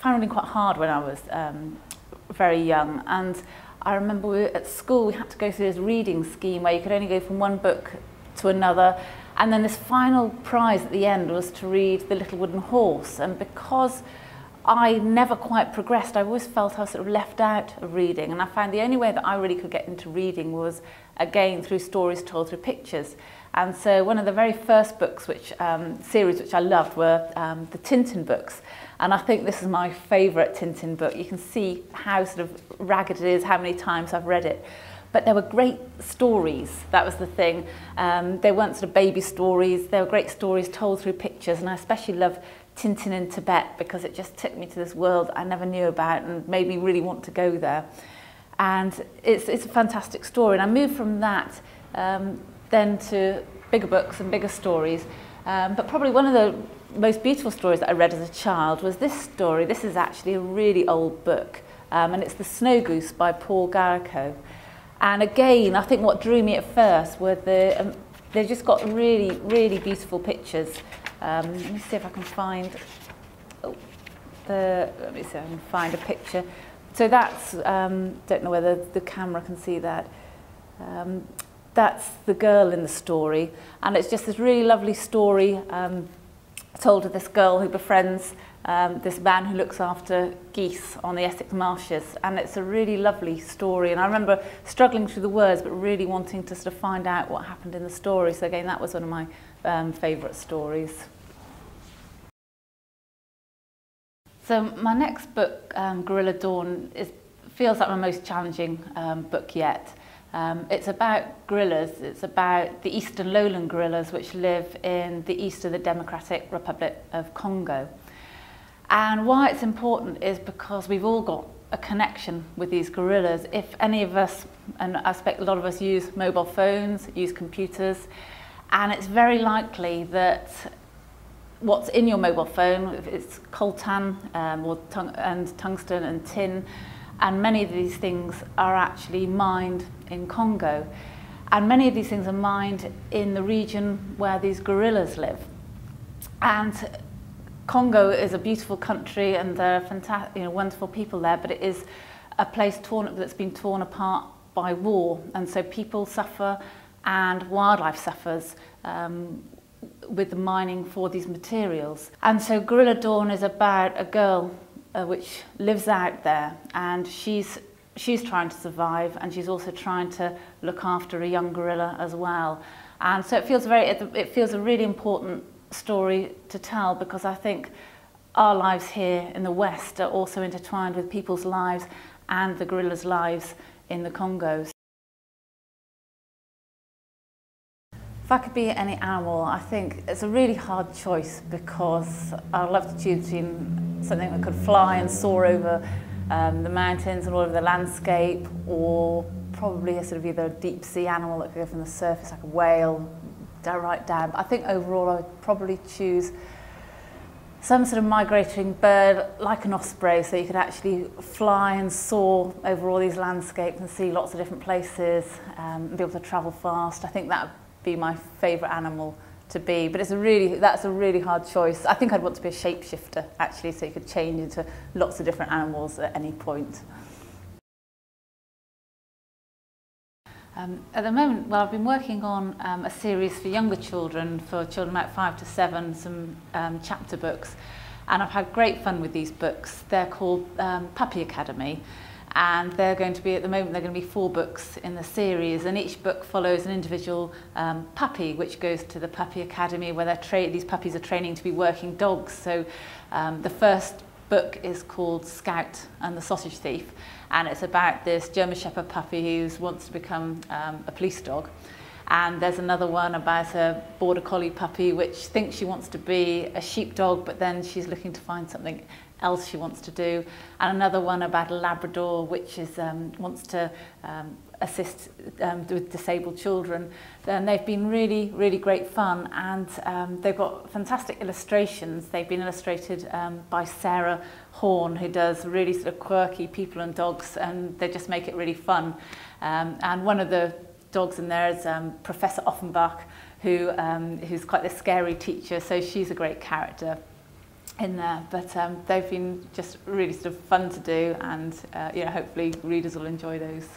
found reading quite hard when I was very young, and I remember at school we had to go through this reading scheme where you could only go from one book to another, and then this final prize at the end was to read The Little Wooden Horse. And because I never quite progressed, I always felt I was sort of left out of reading, and I found the only way that I really could get into reading was again through stories told through pictures. And so one of the very first books series which I loved were the Tintin books, and I think this is my favourite Tintin book. You can see how sort of ragged it is, how many times I've read it. But there were great stories, that was the thing. They weren't sort of baby stories, they were great stories told through pictures, and I especially love Tintin in Tibet because it just took me to this world I never knew about and made me really want to go there. And it's a fantastic story, and I moved from that then to bigger books and bigger stories. But probably one of the most beautiful stories that I read as a child was this story. This is actually a really old book, and it's The Snow Goose by Paul Garrico. And again, I think what drew me at first were they've just got really, really beautiful pictures. Let me see if I can find, let me see if I can find a picture. So that's, don't know whether the camera can see that. That's the girl in the story, and it's just this really lovely story told of this girl who befriends this man who looks after geese on the Essex marshes, and it's a really lovely story. And I remember struggling through the words but really wanting to sort of find out what happened in the story. So again, that was one of my favourite stories. So my next book, Gorilla Dawn, feels like my most challenging book yet. It's about gorillas. It's about the eastern lowland gorillas which live in the east of the Democratic Republic of Congo. And why it's important is because we've all got a connection with these gorillas. If any of us, and I expect a lot of us use mobile phones, use computers, and it's very likely that what's in your mobile phone, it's coltan and tungsten and tin, and many of these things are actually mined in Congo. And many of these things are mined in the region where these gorillas live. And Congo is a beautiful country and there are fantastic, wonderful people there, but it is a place that's been torn apart by war. And so people suffer and wildlife suffers with the mining for these materials. And so Gorilla Dawn is about a girl which lives out there, and she's trying to survive, and she's also trying to look after a young gorilla as well. And so it feels a really important story to tell, because I think our lives here in the West are also intertwined with people's lives and the gorillas' lives in the Congo. If I could be any animal, I think it's a really hard choice, because I'd love to choose between something that could fly and soar over the mountains and all over the landscape, or probably a sort of either a deep sea animal that could go from the surface, like a whale, right down. But I think overall I would probably choose some sort of migrating bird like an osprey, so you could actually fly and soar over all these landscapes and see lots of different places and be able to travel fast. I think that would be my favourite animal to be, but that's a really hard choice. I think I'd want to be a shapeshifter actually, so you could change into lots of different animals at any point. At the moment, well, I've been working on a series for younger children, for children about 5 to 7, some chapter books, and I've had great fun with these books. They're called Puppy Academy, and they're going to be, at the moment, they're going to be 4 books in the series, and each book follows an individual puppy which goes to the Puppy Academy, where these puppies are training to be working dogs. So the first book is called Scout and the Sausage Thief, and it's about this German Shepherd puppy who wants to become a police dog. And there's another one about a Border Collie puppy which thinks she wants to be a sheepdog, but then she's looking to find something else she wants to do. And another one about a Labrador which wants to assist with disabled children. And they've been really, really great fun, and they've got fantastic illustrations. They've been illustrated by Sarah Horn, who does really sort of quirky people and dogs, and they just make it really fun. And one of the dogs in there is Professor Offenbach, who's quite the scary teacher, so she's a great character. in there, but they've been just really sort of fun to do, and you know, hopefully readers will enjoy those.